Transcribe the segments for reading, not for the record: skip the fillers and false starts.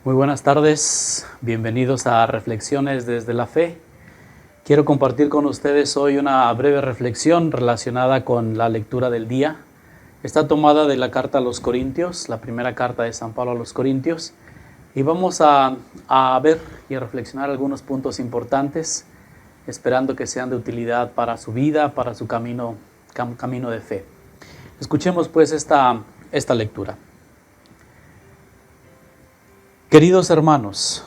Muy buenas tardes, bienvenidos a Reflexiones desde la Fe. Quiero compartir con ustedes hoy una breve reflexión relacionada con la lectura del día. Está tomada de la carta a los Corintios, la primera carta de San Pablo a los Corintios, y vamos a ver y a reflexionar algunos puntos importantes, esperando que sean de utilidad para su vida, para su camino de fe. Escuchemos pues esta lectura. Queridos hermanos,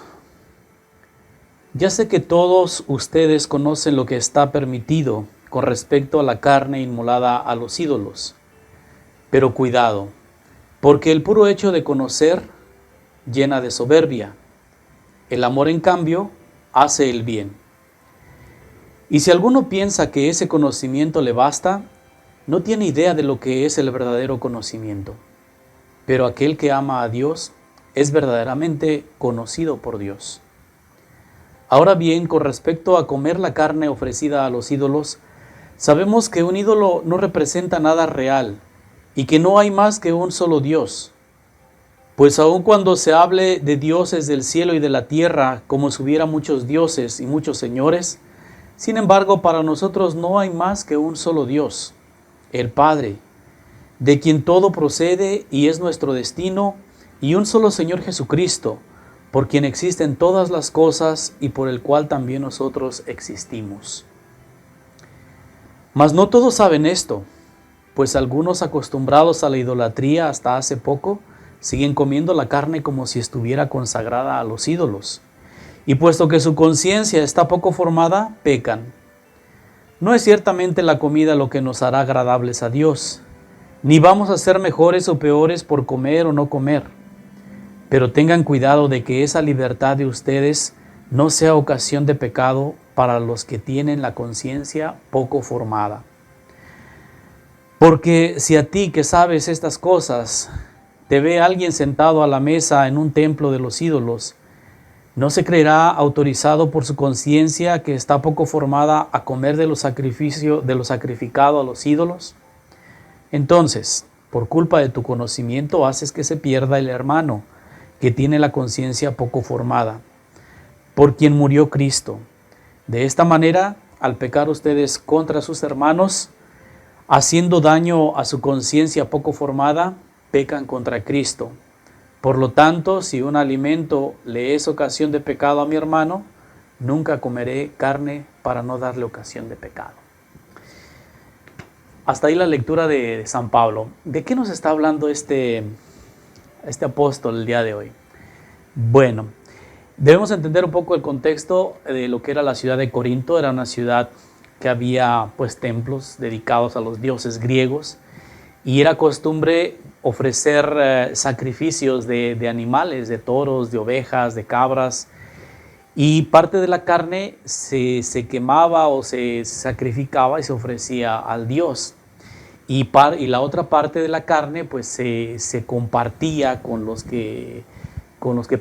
ya sé que todos ustedes conocen lo que está permitido con respecto a la carne inmolada a los ídolos, pero cuidado, porque el puro hecho de conocer llena de soberbia. El amor, en cambio, hace el bien. Y si alguno piensa que ese conocimiento le basta, no tiene idea de lo que es el verdadero conocimiento. Pero aquel que ama a Dios es verdaderamente conocido por Dios. Ahora bien, con respecto a comer la carne ofrecida a los ídolos, sabemos que un ídolo no representa nada real y que no hay más que un solo Dios. Pues aun cuando se hable de dioses del cielo y de la tierra, como si hubiera muchos dioses y muchos señores, sin embargo, para nosotros no hay más que un solo Dios, el Padre, de quien todo procede y es nuestro destino, y un solo Señor Jesucristo, por quien existen todas las cosas y por el cual también nosotros existimos. Mas no todos saben esto, pues algunos acostumbrados a la idolatría hasta hace poco, siguen comiendo la carne como si estuviera consagrada a los ídolos. Y puesto que su conciencia está poco formada, pecan. No es ciertamente la comida lo que nos hará agradables a Dios, ni vamos a ser mejores o peores por comer o no comer. Pero tengan cuidado de que esa libertad de ustedes no sea ocasión de pecado para los que tienen la conciencia poco formada. Porque si a ti que sabes estas cosas, te ve alguien sentado a la mesa en un templo de los ídolos, ¿no se creerá autorizado por su conciencia que está poco formada a comer de lo sacrificado a los ídolos? Entonces, por culpa de tu conocimiento haces que se pierda el hermano que tiene la conciencia poco formada, por quien murió Cristo. De esta manera, al pecar ustedes contra sus hermanos, haciendo daño a su conciencia poco formada, pecan contra Cristo. Por lo tanto, si un alimento le es ocasión de pecado a mi hermano, nunca comeré carne para no darle ocasión de pecado. Hasta ahí la lectura de San Pablo. ¿De qué nos está hablando este apóstol el día de hoy? Bueno, debemos entender un poco el contexto de lo que era la ciudad de Corinto. Era una ciudad que había pues templos dedicados a los dioses griegos y era costumbre ofrecer sacrificios de animales, de toros, de ovejas, de cabras, y parte de la carne se quemaba o se sacrificaba y se ofrecía al dios. Y la otra parte de la carne pues se compartía con los que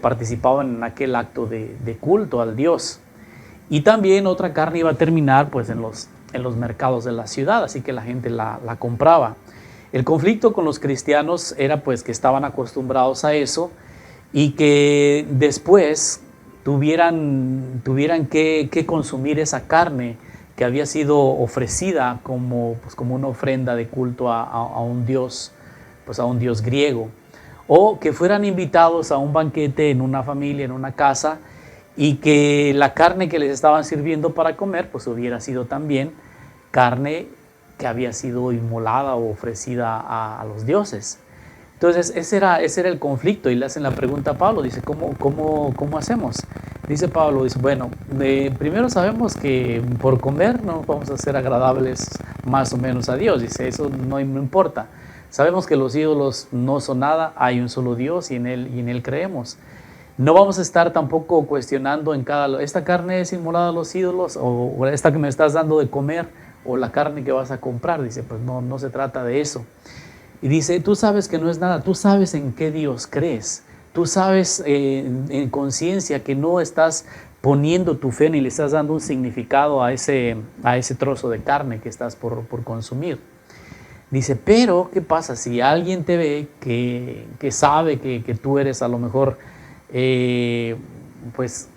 participaban en aquel acto de culto al dios. Y también otra carne iba a terminar pues en los mercados de la ciudad, así que la gente la compraba. El conflicto con los cristianos era pues que estaban acostumbrados a eso y que después tuvieran que consumir esa carne que había sido ofrecida como una ofrenda de culto a un dios, pues a un dios griego, o que fueran invitados a un banquete en una familia, en una casa, y que la carne que les estaban sirviendo para comer pues hubiera sido también carne que había sido inmolada o ofrecida a los dioses. Entonces ese era el conflicto, y le hacen la pregunta a Pablo, dice, ¿cómo hacemos? Dice Pablo, bueno, primero sabemos que por comer no vamos a ser agradables más o menos a Dios, dice, eso no importa. Sabemos que los ídolos no son nada, hay un solo Dios y en Él creemos. No vamos a estar tampoco cuestionando esta carne es inmolada a los ídolos, o esta que me estás dando de comer, o la carne que vas a comprar. Dice, pues no se trata de eso. Y dice, tú sabes que no es nada, tú sabes en qué Dios crees, tú sabes en conciencia que no estás poniendo tu fe ni le estás dando un significado a ese trozo de carne que estás por consumir. Dice, pero ¿qué pasa si alguien te ve que sabe que tú eres a lo mejor pues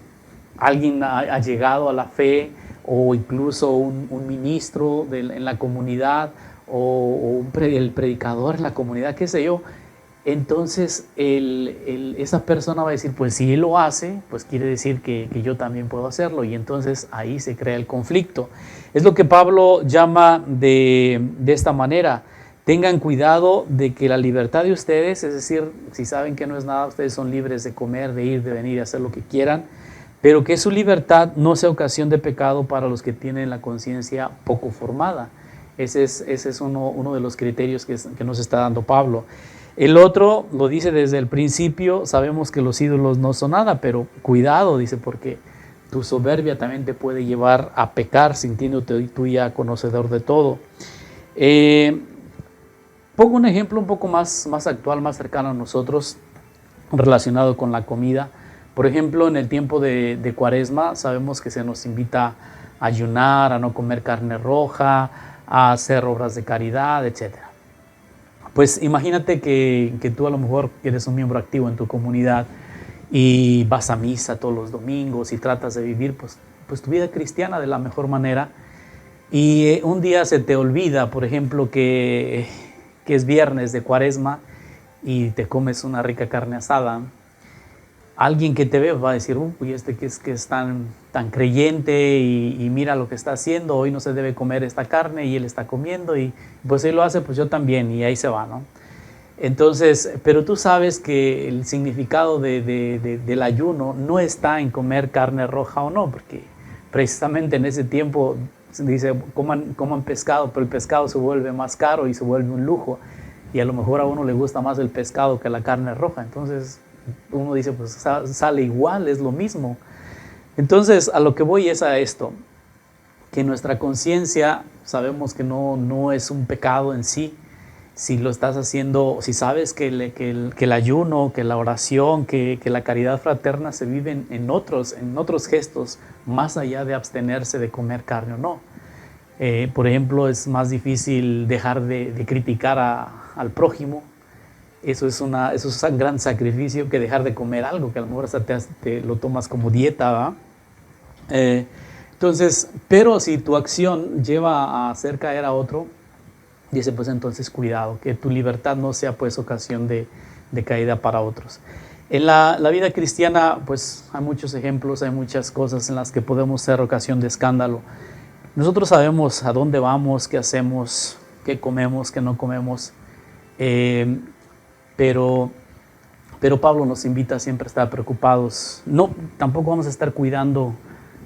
alguien ha llegado a la fe, o incluso un ministro en la comunidad, o el predicador en la comunidad, qué sé yo. Entonces esa persona va a decir, pues si él lo hace, pues quiere decir que yo también puedo hacerlo, y entonces ahí se crea el conflicto. Es lo que Pablo llama de esta manera: tengan cuidado de que la libertad de ustedes, es decir, si saben que no es nada, ustedes son libres de comer, de ir, de venir, de hacer lo que quieran, pero que su libertad no sea ocasión de pecado para los que tienen la conciencia poco formada. Ese es uno de los criterios que nos está dando Pablo. El otro lo dice desde el principio: sabemos que los ídolos no son nada, pero cuidado, dice, porque tu soberbia también te puede llevar a pecar, sintiéndote tú ya conocedor de todo. Pongo un ejemplo un poco más actual, más cercano a nosotros, relacionado con la comida. Por ejemplo, en el tiempo de Cuaresma sabemos que se nos invita a ayunar, a no comer carne roja, a hacer obras de caridad, etc. Pues imagínate que tú a lo mejor eres un miembro activo en tu comunidad y vas a misa todos los domingos y tratas de vivir pues tu vida cristiana de la mejor manera, y un día se te olvida, por ejemplo, que es viernes de Cuaresma y te comes una rica carne asada. Alguien que te ve va a decir, uy, este que es tan creyente y mira lo que está haciendo, hoy no se debe comer esta carne y él está comiendo, y pues él lo hace, pues yo también, y ahí se va, ¿no? Entonces, pero tú sabes que el significado del ayuno no está en comer carne roja o no, porque precisamente en ese tiempo dice, coman pescado, pero el pescado se vuelve más caro y se vuelve un lujo, y a lo mejor a uno le gusta más el pescado que la carne roja. Entonces uno dice, pues sale igual, es lo mismo. Entonces a lo que voy es a esto, que nuestra conciencia sabemos que no es un pecado en sí. Si lo estás haciendo, si sabes que el ayuno, que la oración, que la caridad fraterna se viven en otros gestos, más allá de abstenerse de comer carne o no. Por ejemplo, es más difícil dejar de criticar al prójimo. Eso es un gran sacrificio que dejar de comer algo que a lo mejor hasta te lo tomas como dieta, ¿verdad? Entonces, pero si tu acción lleva a hacer caer a otro, dice, pues entonces cuidado, que tu libertad no sea pues ocasión de caída para otros. En la vida cristiana, pues hay muchos ejemplos, hay muchas cosas en las que podemos ser ocasión de escándalo. Nosotros sabemos a dónde vamos, qué hacemos, qué comemos, qué no comemos, pero Pablo nos invita siempre a estar preocupados. No, tampoco vamos a estar cuidando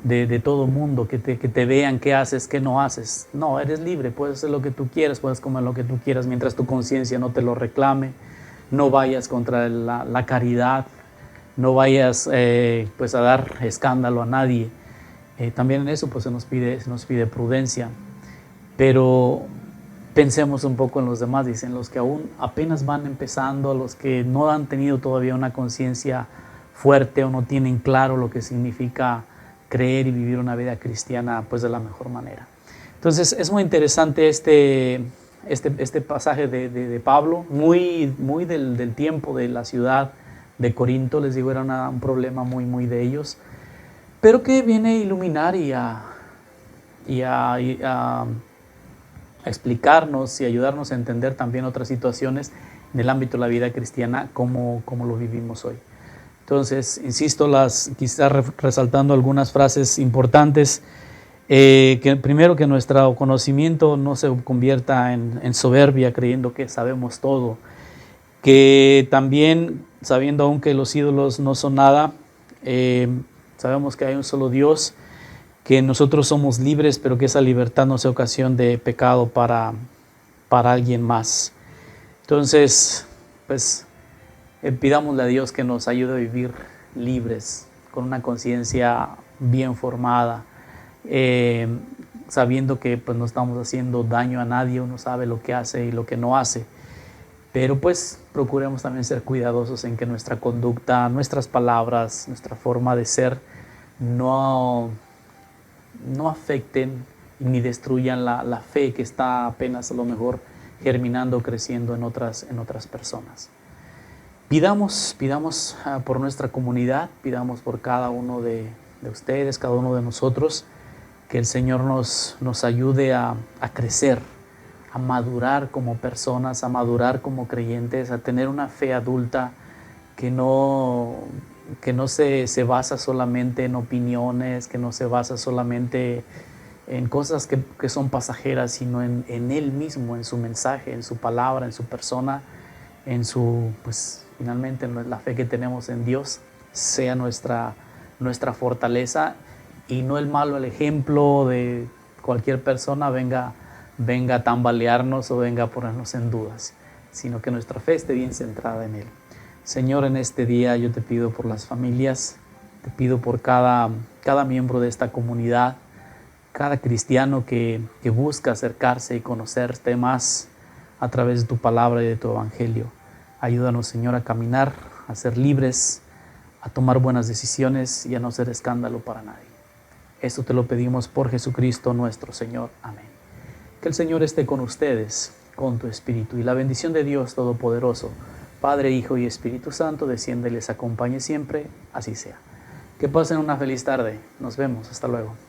de todo mundo, que te vean qué haces, qué no haces. No, eres libre, puedes hacer lo que tú quieras, puedes comer lo que tú quieras, mientras tu conciencia no te lo reclame. No vayas contra la caridad, no vayas pues a dar escándalo a nadie. También en eso pues se nos pide prudencia, pero pensemos un poco en los demás, dicen, los que aún apenas van empezando, los que no han tenido todavía una conciencia fuerte o no tienen claro lo que significa creer y vivir una vida cristiana pues de la mejor manera. Entonces es muy interesante este pasaje de Pablo, muy del tiempo de la ciudad de Corinto. Les digo, era un problema muy de ellos, pero que viene a iluminar y a explicarnos y ayudarnos a entender también otras situaciones en el ámbito de la vida cristiana como lo vivimos hoy. Entonces, insisto, quizás resaltando algunas frases importantes, que primero, que nuestro conocimiento no se convierta en soberbia, creyendo que sabemos todo, que también, sabiendo aún que los ídolos no son nada, sabemos que hay un solo Dios, que nosotros somos libres, pero que esa libertad no sea ocasión de pecado para alguien más. Entonces, pues pidámosle a Dios que nos ayude a vivir libres, con una conciencia bien formada, sabiendo que pues no estamos haciendo daño a nadie. Uno sabe lo que hace y lo que no hace, pero pues procuremos también ser cuidadosos en que nuestra conducta, nuestras palabras, nuestra forma de ser no afecten ni destruyan la fe que está apenas a lo mejor germinando, creciendo en otras personas. Pidamos por nuestra comunidad, pidamos por cada uno de ustedes, cada uno de nosotros, que el Señor nos ayude a crecer, a madurar como personas, a madurar como creyentes, a tener una fe adulta que no se basa solamente en opiniones, que no se basa solamente en cosas que son pasajeras, sino en Él mismo, en su mensaje, en su palabra, en su persona, en su, pues finalmente la fe que tenemos en Dios sea nuestra fortaleza, y no el malo, el ejemplo de cualquier persona venga a tambalearnos o venga a ponernos en dudas, sino que nuestra fe esté bien centrada en Él. Señor, en este día yo te pido por las familias, te pido por cada miembro de esta comunidad, cada cristiano que busca acercarse y conocerte más a través de tu palabra y de tu evangelio. Ayúdanos, Señor, a caminar, a ser libres, a tomar buenas decisiones y a no ser escándalo para nadie. Esto te lo pedimos por Jesucristo nuestro Señor. Amén. Que el Señor esté con ustedes, con tu espíritu, y la bendición de Dios Todopoderoso, Padre, Hijo y Espíritu Santo, descienda y les acompañe siempre. Así sea. Que pasen una feliz tarde. Nos vemos. Hasta luego.